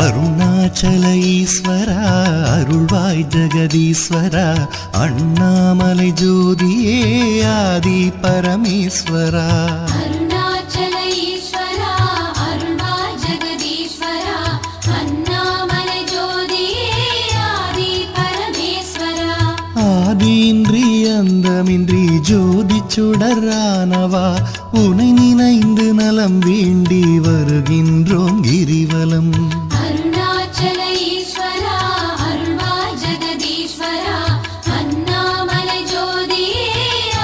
அருணாச்சல ஈஸ்வரா அருள்வாய் ஜெகதீஸ்வரா அண்ணாமலை ஜோதியே ஆதி பரமேஸ்வரா அருணாச்சல ஈஸ்வரா அருள்வாய் ஜெகதீஸ்வரா அண்ணாமலை ஜோதியே ஆதி பரமேஸ்வரா ஆதியின்றி அந்தமின்றி ஜோதி சுடரானவா உனை நினைந்து நலம் வேண்டி வருகின்றோம் கிரிவலம் அருணாச்சல ஈஸ்வரா அருள்வாய் ஜெகதீஸ்வரா அண்ணாமலை ஜோதியே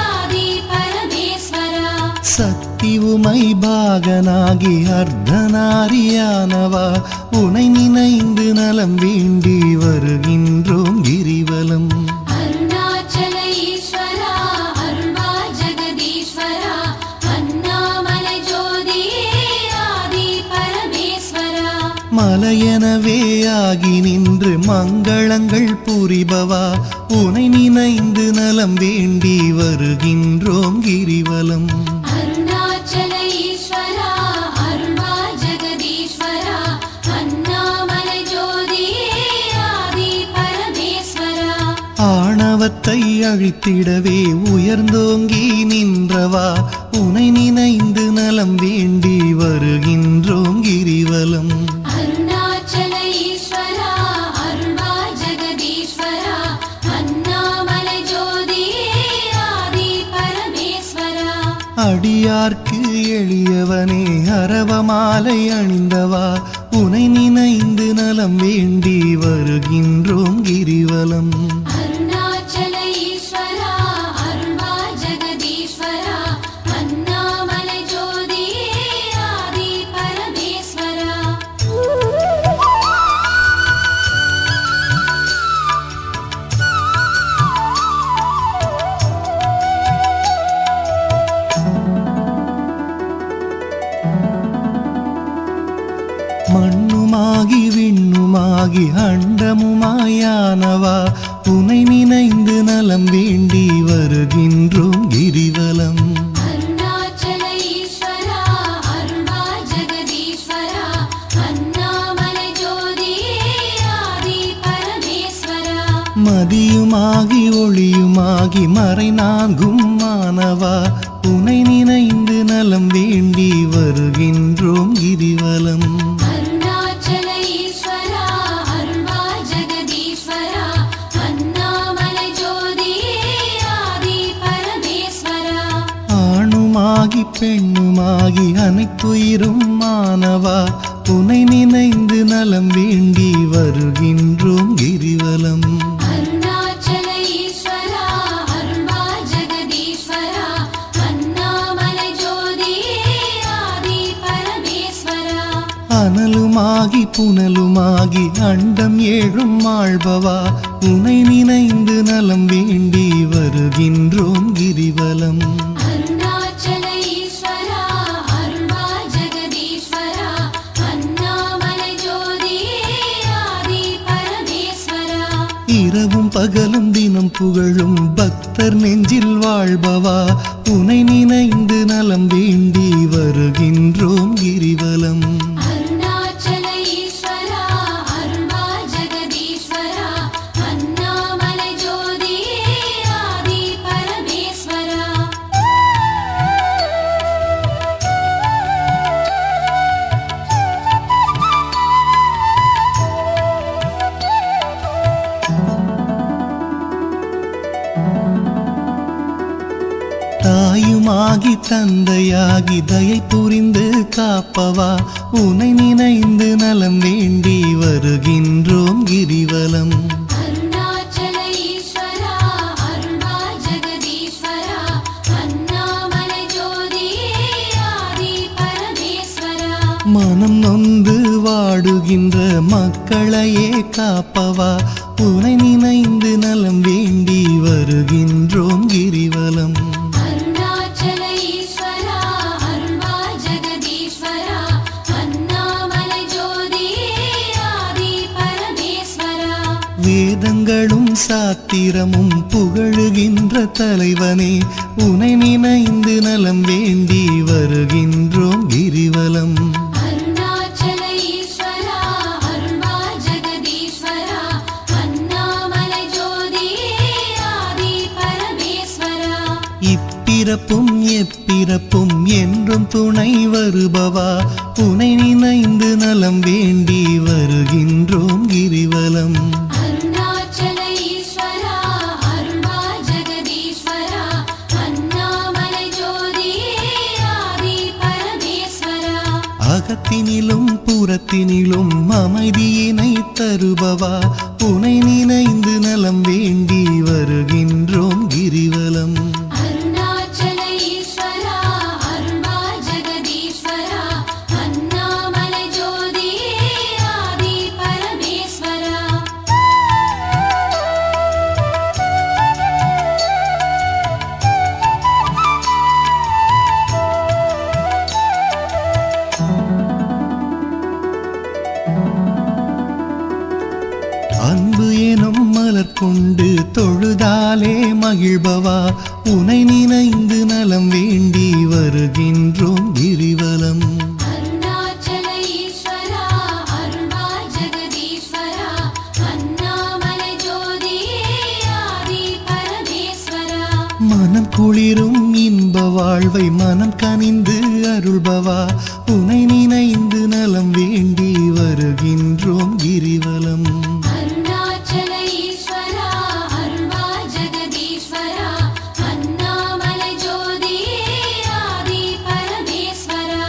ஆதி பரமேஸ்வரா சக்தி உமை பாகனாகி அர்த்தநாரியானவா உனை நினைந்து நலம் வேண்டி வருகின்றோம் கிரிவலம் அருணாச்சல ஈஸ்வரா அருள்வாய் ஜெகதீஸ்வரா அண்ணாமலை ஜோதியே ஆதி பரமேஸ்வரா மலையெனவே ஆகி நின்று மங்களங்கள் புரிபவா உனை நினைந்து நலம் வேண்டி வருகின்றோம் கிரிவலம் அருணாச்சல ஈஸ்வரா அருள்வாய் ஜெகதீஸ்வரா அண்ணாமலை ஜோதியே ஆதி பரமேஸ்வரா ஆணவத்தை அழித்திடவே உயர்ந்தோங்கி நின்றவா உனை நினைந்து நலம் வேண்டி வருகின்றோம் கிரிவலம் அருணாச்சல ஈஸ்வரா அருள்வாய் ஜெகதீஸ்வரா அண்ணாமலை ஜோதியே ஆதி பரமேஸ்வரா அடியார்க்கு எளியவனே அரவமாலை அணிந்தவா உனை நினைந்து நலம் வேண்டி வருகின்றோம் கிரிவலம் அருணாச்சல ஈஸ்வரா அருள்வாய் ஜெகதீஸ்வரா அண்ணாமலை ஜோதியே ஆதி பரமேஸ்வரா மண்ணுமாகி விண்ணுமாகி அண்டமுமாயானவா உனை நினைந்து நலம் வேண்டி வருகின்றோம் கிரிவலம் அருணாச்சல ஈஸ்வரா அருள்வாய் ஜெகதீஸ்வரா அண்ணாமலை ஜோதியே ஆதி பரமேஸ்வரா மதியுமாகி ஒளியுமாகி மறைநான்கும் மானவா உனை நினைந்து நலம் வேண்டி வருகின்றோம் கிரிவலம் அருணாச்சல ஈஸ்வரா அருள்வாய் ஜெகதீஸ்வரா அண்ணாமலை ஜோதியே ஆதி பரமேஸ்வரா ஆணுமாகி பெண்ணுமாகி அனைத்துயிரும் மானவா உனை நினைந்து நலம் வேண்டி வருகின்றோம் கிரிவலம் அருணாச்சல ஈஸ்வரா அருள்வாய் ஜெகதீஸ்வரா அண்ணாமலை ஜோதியே ஆதி பரமேஸ்வரா அனலுமாகி புனலுமாகி அண்டம் ஏழும் ஆள்பவா உனை நினைந்து நலம் வேண்டி வருகின்றோம் கிரிவலம் அருணாச்சல ஈஸ்வரா அருள்வாய் ஜெகதீஸ்வரா அண்ணாமலை ஜோதியே ஆதி பரமேஸ்வரா இரவும் பகலும் தினம் புகழும் பக்தர் நெஞ்சில் வாழ்பவா உனை நினைந்து நலம் வேண்டி வருகின்றோம் கிரிவலம் அருணாச்சல ஈஸ்வரா அருள்வாய் ஜெகதீஸ்வரா அண்ணாமலை ஜோதியே ஆதி பரமேஸ்வரா தாயுமாகி தந்தையாகி தயை புரிந்து காப்பவா உனை நினைந்து நலம் வேண்டி வருகின்றோம் கிரிவலம் அருணாச்சல ஈஸ்வரா அருள்வாய் ஜெகதீஸ்வரா அண்ணாமலை ஜோதியே ஆதி பரமேஸ்வரா மனம் நொந்து வாடுகின்ற மக்களையே காப்பவா உனை நினைந்து நலம் வேண்டி வருகின்றோம் கிரிவலம் அருணாச்சல ஈஸ்வரா அருள்வாய் ஜெகதீஸ்வரா அண்ணாமலை ஜோதியே ஆதி பரமேஸ்வரா வேதங்களும் சாத்திரமும் புகழுகின்ற தலைவனே உனை நினைந்து நலம் வேண்டி வருகின்றோம் கிரிவலம் அருணாச்சல ஈஸ்வரா அருள்வாய் இப்பிறப்பும் எப்பிறப்பும் என்றும் துணை வருபவா உனை நினைந்து நலம் வேண்டி வருகின்றோம் கிரிவலம். அருணாச்சல ஈஸ்வரா அருள்வா ஜெகதீஸ்வரா அண்ணாமலை ஜோதியே ஆதி பரமேஸ்வரா. அகத்தினிலும் புறத்தினிலும் அமைதியினை தருபவா உனை நினைந்து நலம் வேண்டி வருகின்றோம் கிரிவலம். அருணாச்சல ஈஸ்வரா அருள்வா ஜெகதீஸ்வரா அண்ணாமலை ஜோதியே ஆதி பரமேஸ்வரா. அன்பு எனும் மலர் கொண்டு தொழுதாலே மகிழ்பவா உனை நினைந்து நலம் வேண்டி வருகின்றோம் கிரிவலம். அருணாச்சல ஈஸ்வரா அருள்வா ஜெகதீஸ்வரா அண்ணாமலை ஜோதியே ஆதி பரமேஸ்வரா. மனம் குளிரும் இன்ப வாழ்வை மனம் கனிந்து அருள்பவா உனை நினைந்து நலம் வேண்டி வருகின்றோம் கிரிவலம். அருணாச்சல ஈஸ்வரா அருள்வா ஜெகதீஸ்வரா அண்ணாமலை ஜோதியே ஆதி பரமேஸ்வரா.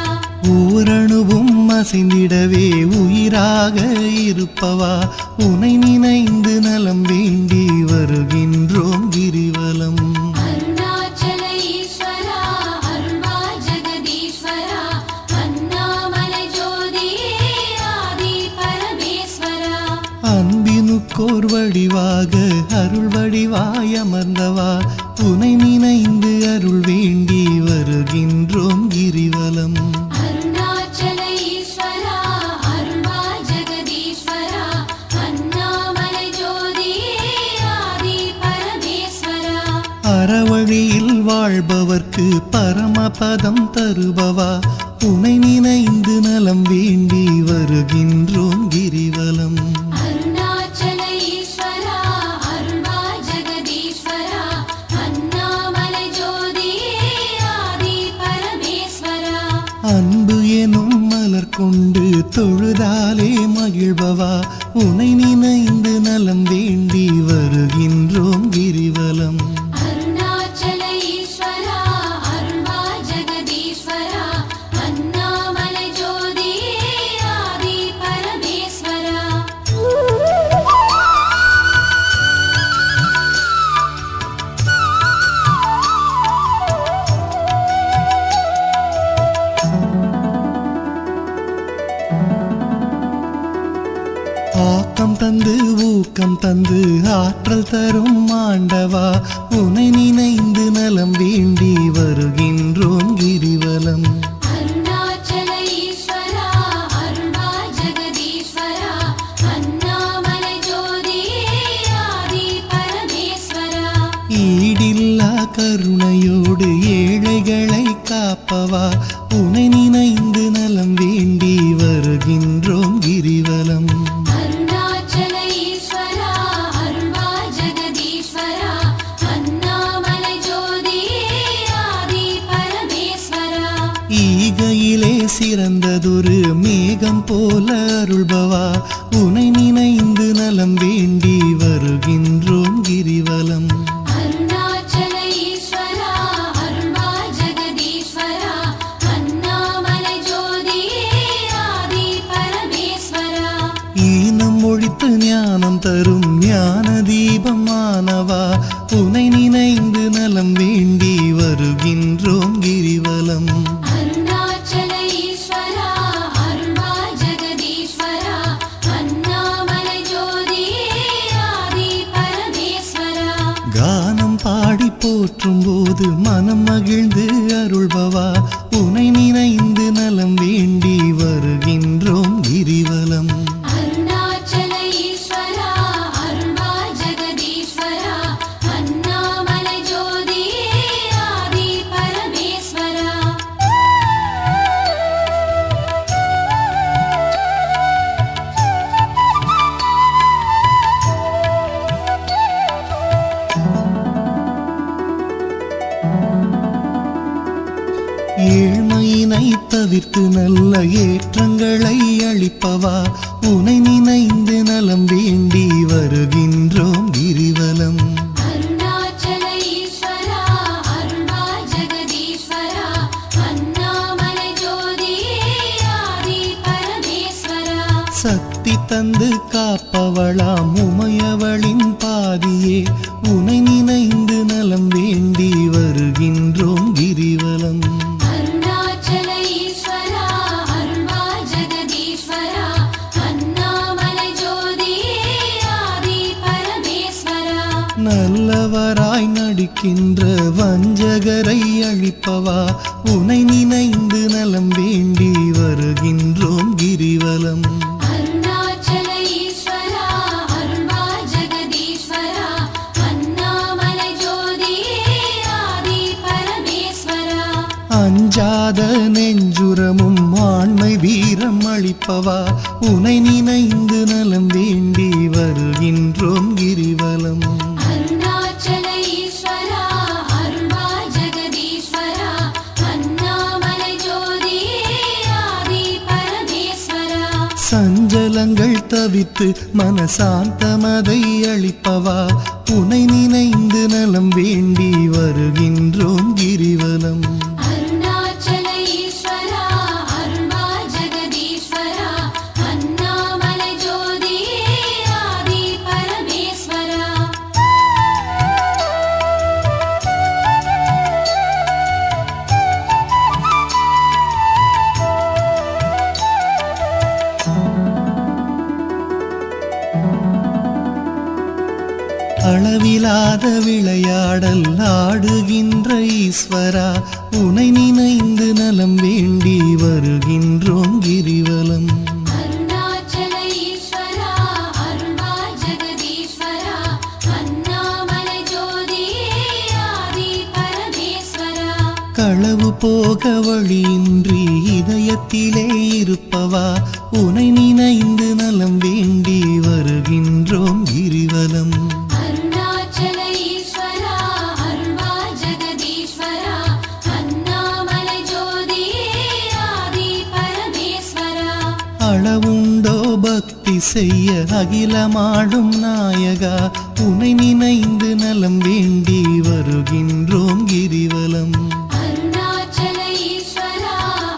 ஓரணுவும் அசைந்திடவே உயிராக இருப்பவா உனை நினைந்து நலம் வேண்டி வருகின்றோம் கிரிவலம். அருணாச்சல ஈஸ்வரா அருள்வா ஜெகதீஸ்வரா அண்ணாமலை ஜோதியே ஆதி பரமேஸ்வரா. அன்பினுக்கோர் வடிவாக அருள் வடிவாய் அமர்ந்தவா உனை நினைந்து அருள் வேண்டி வருகின்றோம் கிரிவலம். அருணாச்சல ஈஸ்வரா அருள்வா ஜெகதீஸ்வரா அண்ணாமலை ஜோதியே ஆதி பரமேஸ்வரா. அறவழியில் வாழ்பவர்க்கு பரமபதம் தருபவா உனை நினைந்து நலம் வேண்டி வருகின்றோம் கிரிவலம். அருணாச்சல ஈஸ்வரா அருள்வா ஜெகதீஸ்வரா அண்ணாமலை ஜோதியே ஆதி பரமேஸ்வரா. அன்பு எனும் மலர் கொண்டு தொழுதாலே மகிழ்பவா உனை நினைந்து நலம் வேண்டி வருகின்றோம் கிரிவலம். அருணாச்சல ஈஸ்வரா அருள்வா ஜெகதீஸ்வரா அண்ணாமலை ஜோதியே ஆதி பரமேஸ்வரா. ஆக்கம் தந்து ஊக்கம் தந்து ஆற்றல் தரும் ஆண்டவா உனை நினைந்து நலம் வேண்டி வருகின்றோம் கிரிவலம். அருணாச்சல ஈஸ்வரா அருள்வா ஜெகதீஸ்வரா அண்ணாமலை ஜோதியே ஆதி பரமேஸ்வரா. ஈடில்லா கருணையோடு ஏழைகளை காப்பவா உனை நினைந்து நலம் வேண்டி வருகின்றோம் கிரிவலம். அருணாச்சல ஈஸ்வரா அருள்வா ஜெகதீஸ்வரா அண்ணாமலை ஜோதியே ஆதி பரமேஸ்வரா. ஈகையிலே சிறந்ததொரு மேகம் போல அருள்பவா உனை நினைந்து நலம் வேண்டி வருகின்றோம் கிரிவலம். அருணாச்சல ஈஸ்வரா அருள்வா ஜெகதீஸ்வரா அண்ணாமலை ஜோதியே ஆதி பரமேஸ்வரா. ஈனம் ஒழித்து ஞானம் தரும் ஞான தீபமானவா உனை நினைந்து நலம் வேண்டி வருகின்றோம் கிரிவலம். அருணாச்சல ஈஸ்வரா அருள்வா ஜெகதீஸ்வரா அண்ணாமலை ஜோதியே ஆதி பரமேஸ்வரா. கானம் பாடி போற்றும் போது மனம் மகிழ்ந்து அருள்பவா உனை நினைந்து நலம் வேண்டி வருகின்றோம் கிரிவலம். அருணாச்சல ஈஸ்வரா அருள்வா ஜெகதீஸ்வரா அண்ணாமலை ஜோதியே ஆதி பரமேஸ்வரா. தவிர்த்து நல்ல ஏற்றங்களை அளிப்பவா உனை நினைந்து நலம் வேண்டி வருகின்றோம் கிரிவலம். அருணாச்சல ஈஸ்வரா அருள்வா ஜெகதீஸ்வரா அண்ணாமலை ஜோதியே ஆதி பரமேஸ்வரா. சக்தி தந்து காப்பவளாம் உமையவளின் பாதியே உனை நினைந்து நலம் வேண்டி வருகின்றோம் கிரிவலம். அருணாச்சல ஈஸ்வரா அருள்வா ஜெகதீஸ்வரா அண்ணாமலை ஜோதியே ஆதி பரமேஸ்வரா. நல்லவராய் நடிக்கின்ற வஞ்சகரை அழிப்பவா உனை நினைந்து நலம் வேண்டி வருகின்றோம் கிரிவலம். அருணாச்சல ஈஸ்வரா அருள்வா ஜெகதீஸ்வரா அண்ணாமலை ஜோதியே ஆதி பரமேஸ்வரா. அஞ்சாத நெஞ்சுரமும் ஆண்மை வீரம் அளிப்பவா உனை நினைந்து நலம் வேண்டி வருகின்றோம் கிரிவலம். அருணாச்சல ஈஸ்வரா அருள்வா ஜெகதீஸ்வரா அண்ணாமலை ஜோதியே ஆதி பரமேஸ்வரா. சஞ்சலங்கள் தவித்து மனசாந்தமதை அளிப்பவா உனை நினைந்து நலம் வேண்டி வருகின்றோம் கிரிவலம். அருணாச்சல ஈஸ்வரா அருள்வா ஜெகதீஸ்வரா அண்ணாமலை ஜோதியே ஆதி பரமேஸ்வரா. அளவிலாத விளையாடல் ஆடுகின்ற ஈஸ்வரா உனை நினைந்து நலம் வேண்டி வருகின்றோம் கிரிவலம். அருணாச்சல ஈஸ்வரா அருள்வா ஜெகதீஸ்வரா அண்ணாமலை ஜோதியே ஆதி பரமேஸ்வரா. களவு போக வழியின்றி இதயத்திலே இருப்பவா உனை நினைந்து நலம் வேண்டி வருகின்றோம் கிரிவலம். அருணாச்சல ஈஸ்வரா அருள்வா ஜெகதீஸ்வரா அண்ணாமலை ஜோதியே ஆதி பரமேஸ்வரா. அளவுண்டோ பக்தி செய்ய அகிலமாடும் நாயகா உனை நினைந்து நலம் வேண்டி வருகின்றோம் கிரிவலம். அருணாச்சல ஈஸ்வரா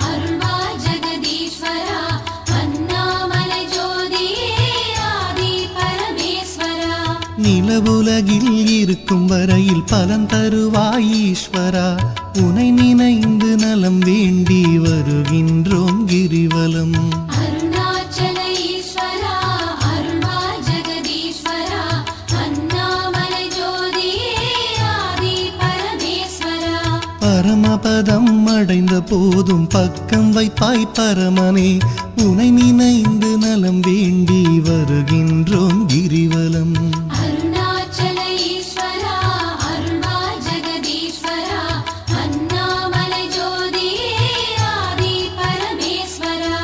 அருள்வா ஜெகதீஸ்வரா அண்ணாமலை ஜோதியே ஆதி பரமேஸ்வரா. நிலவுலகில் இருக்கும் வரையில் பலன் தருவாய் ஈஸ்வரா உனை நினைந்து நலம் வேண்டி வருகின்றோம் கிரிவலம். அருணாச்சல ஈஸ்வரா அருள்வா ஜெகதீஸ்வரா அண்ணாமலை ஜோதியே ஆதி பரமேஸ்வரா. பரமபதம் அடைந்த போதும் பக்கம் வைப்பாய் பரமனே உனை நினைந்து நலம் வேண்டி வருகின்றோம் கிரிவலம். அருணாச்சல ஈஸ்வரா அருள்வா ஜெகதீஸ்வரா அண்ணாமலை ஜோதியே ஆதி பரமேஸ்வரா.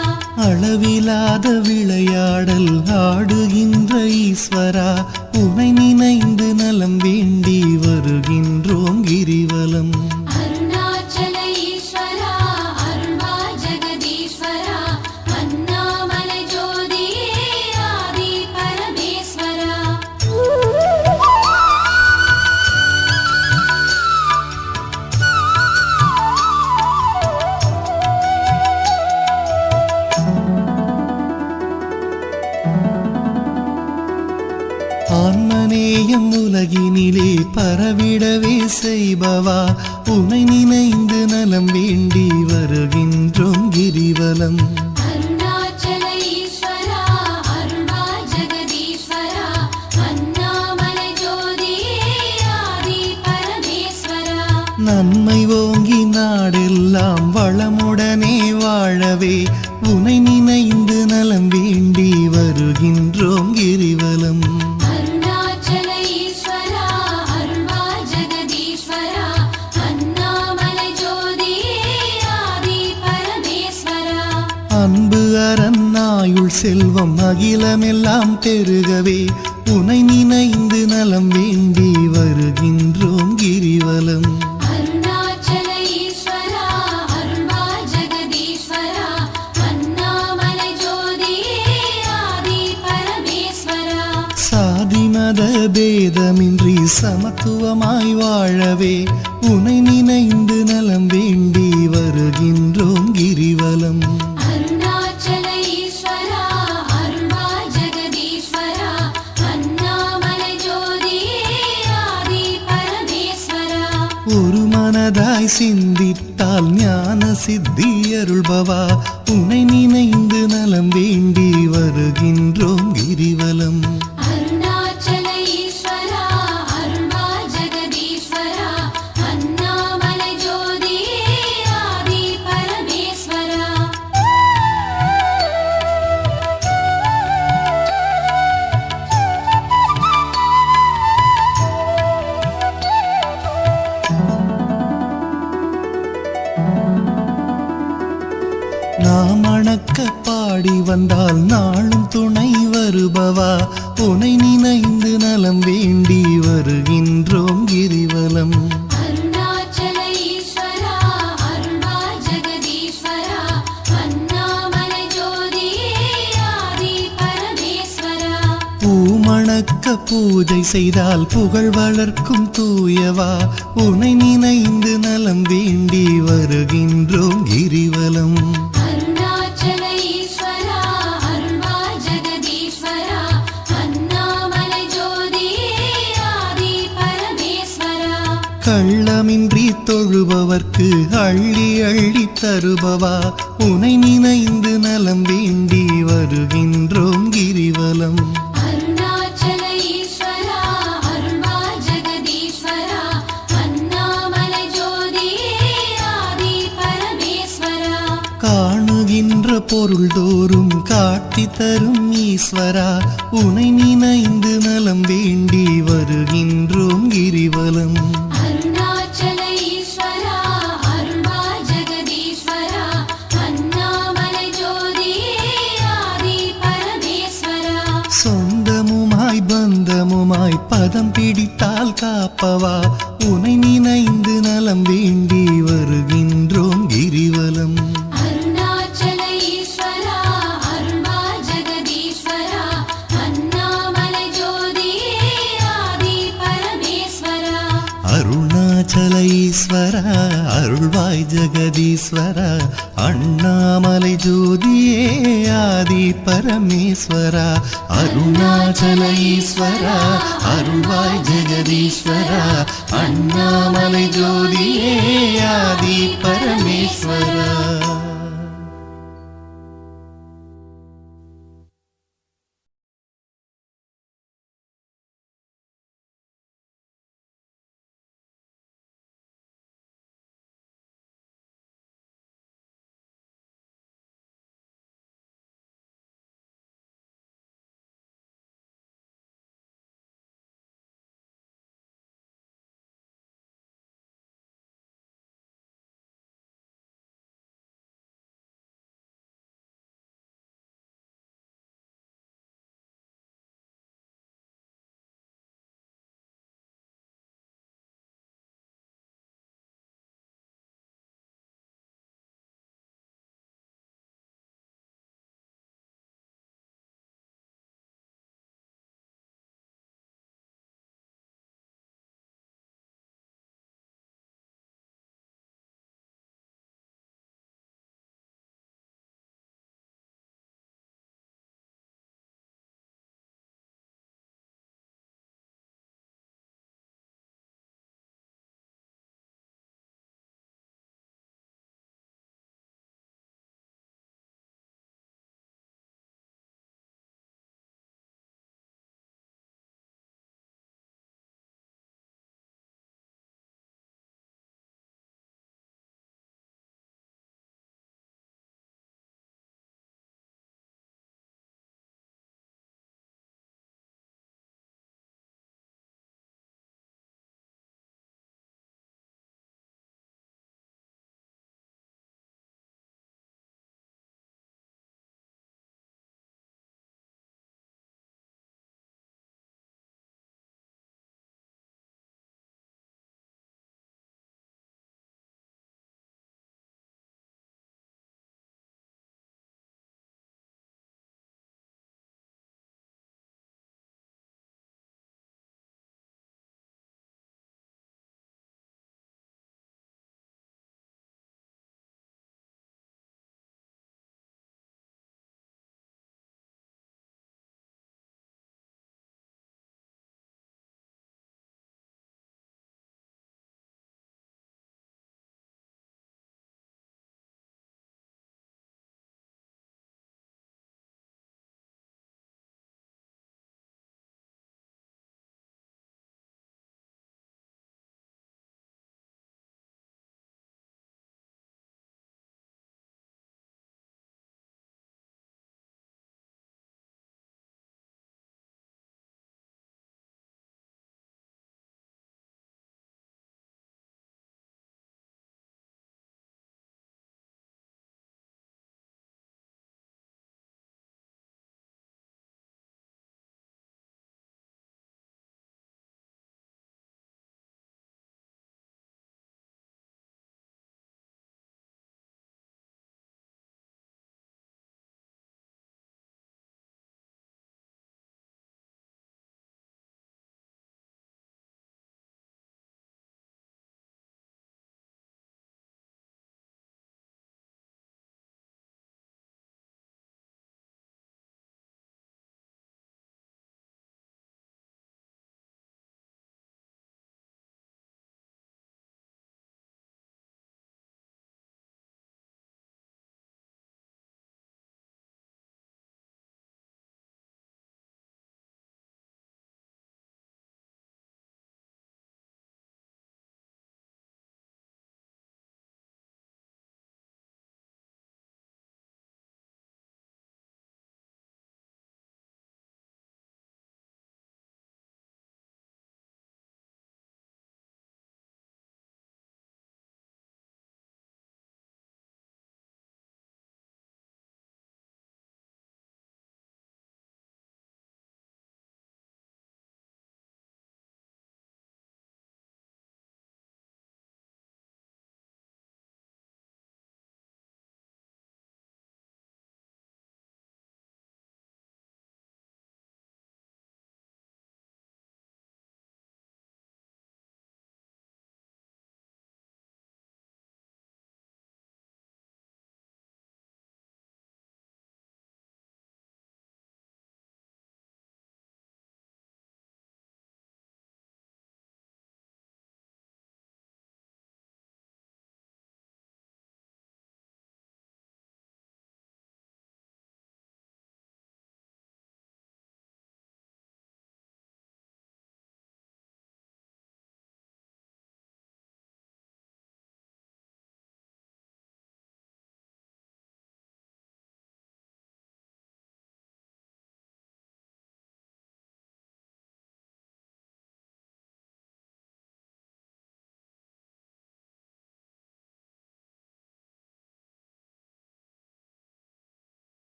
அளவிலாத விளையாடல் ஆடுகின்ற ஈஸ்வரா உனை நினைந்து நலம் வேண்டி வருகின்றோம் கிரிவலம். அருணாச்சல ஈஸ்வரா அருள்வா ஜெகதீஸ்வரா அண்ணாமலை ஜோதியே ஆதி பரமேஸ்வரா. ஆன்மநேயம் உலகினிலே பரவிடவே செய்பவா உனை நினைந்து நலம் வேண்டி வருகின்றோம் கிரிவலம். அருணாச்சல ஈஸ்வரா அருள்வா ஜெகதீஸ்வரா அண்ணாமலை ஜோதியே ஆதி பரமேஸ்வரா. நன்மை ஓங்கி நாடெல்லாம் வளமுடனே வாழவே உனை நினைந்து நலம் வேண்டி வருகின்றோம் கிரிவலம். அருணாச்சல ஈஸ்வரா அருள்வா ஜெகதீஸ்வரா அண்ணாமலை ஜோதியே ஆதி பரமேஸ்வரா. அன்பு அரணாயுள் செல்வம் அகிலமெல்லாம் பெருகவே உனை நினைந்து நலம் வேண்டி வருகின்றோம் கிரிவலம். அருணாச்சல ஈஸ்வரா அருள்வா ஜெகதீஸ்வரா பேதமின்றி சமத்துவமாய் வாழவே உனை நினைந்து நலம் வேண்டி வருகின்றோம் கிரிவலம். அருணாச்சல ஈஸ்வரா அருள்வாய் ஜெகதீஸ்வரா அண்ணாமலை ஜோதியே ஆதி பரமேஸ்வரா. ஒரு மனதாய் சிந்தித்தால் ஞான சித்தி அருள்பவா உனை நினைந்து நலம் வேண்டி வருகின்றோம் கிரிவலம். அருணாச்சல ஈஸ்வரா அருள்வாய் ஜெகதீஸ்வரா அண்ணாமலை ஜோதியே ஆதி பரமேஸ்வரா. நாம் அணக்க பாடி வந்தால் நாளும் துணை வருபவா உனை நினைந்து நலம் வேண்டி வருகின்றோம் கிரிவலம். அருணாச்சல ஈஸ்வரா அருள்வாய் ஜெகதீஸ்வரா அண்ணாமலை ஜோதியே ஆதி பரமேஸ்வரா. பூமணக்க பூஜை செய்தால் புகழ் வளர்க்கும் தூயவா உனை நினைந்து நலம் வேண்டி வருகின்றோம் கிரிவலம். அருணாச்சல ஈஸ்வரா அருள்வாய் ஜெகதீஸ்வரா அண்ணாமலை ஜோதியே ஆதி பரமேஸ்வரா. கள்ளமின்றி தொழுபவர்க்கு அள்ளி அள்ளி தருபவா உனை நினைந்து நலம் வேண்டி வருகின்றோம் கிரிவலம். அருணாச்சல ஈஸ்வரா அருள்வாய் ஜெகதீஸ்வரா அண்ணாமலை ஜோதியே ஆதி பரமேஸ்வரா. காணுகின்ற பொருள் தோறும் காட்டி தரும் ஈஸ்வரா உனை நினைந்து நலம் வேண்டி வருகின்றோம் கிரிவலம். அருணாச்சல ஈஸ்வரா அருள்வாய் ஜெகதீஸ்வரா அண்ணாமலை ஜோதியே ஆதி பரமேஸ்வரா. சொந்தமுமாய் பந்தமுமாய் பதம் பிடித்தால் காப்பவா உனை நினைந்து நலம் வேண்டி வருகின்றோம் கிரிவலம். அருணாச்சல ஈஸ்வரா அருள்வாய் ஜெகதீஸ்வரா அண்ணாமலை ஜோதியே ஆதி பரமேஸ்வரா. அருணாச்சல ஈஸ்வரா அருள்வாய் ஜெகதீஸ்வரா அண்ணாமலை ஜோதியே ஆதி பரமேஸ்வரா. அருணாச்சல ஈஸ்வரா அருள்வாய் ஜெகதீஸ்வரா அண்ணாமலை ஜோதியே ஆதி பரமேஸ்வரா.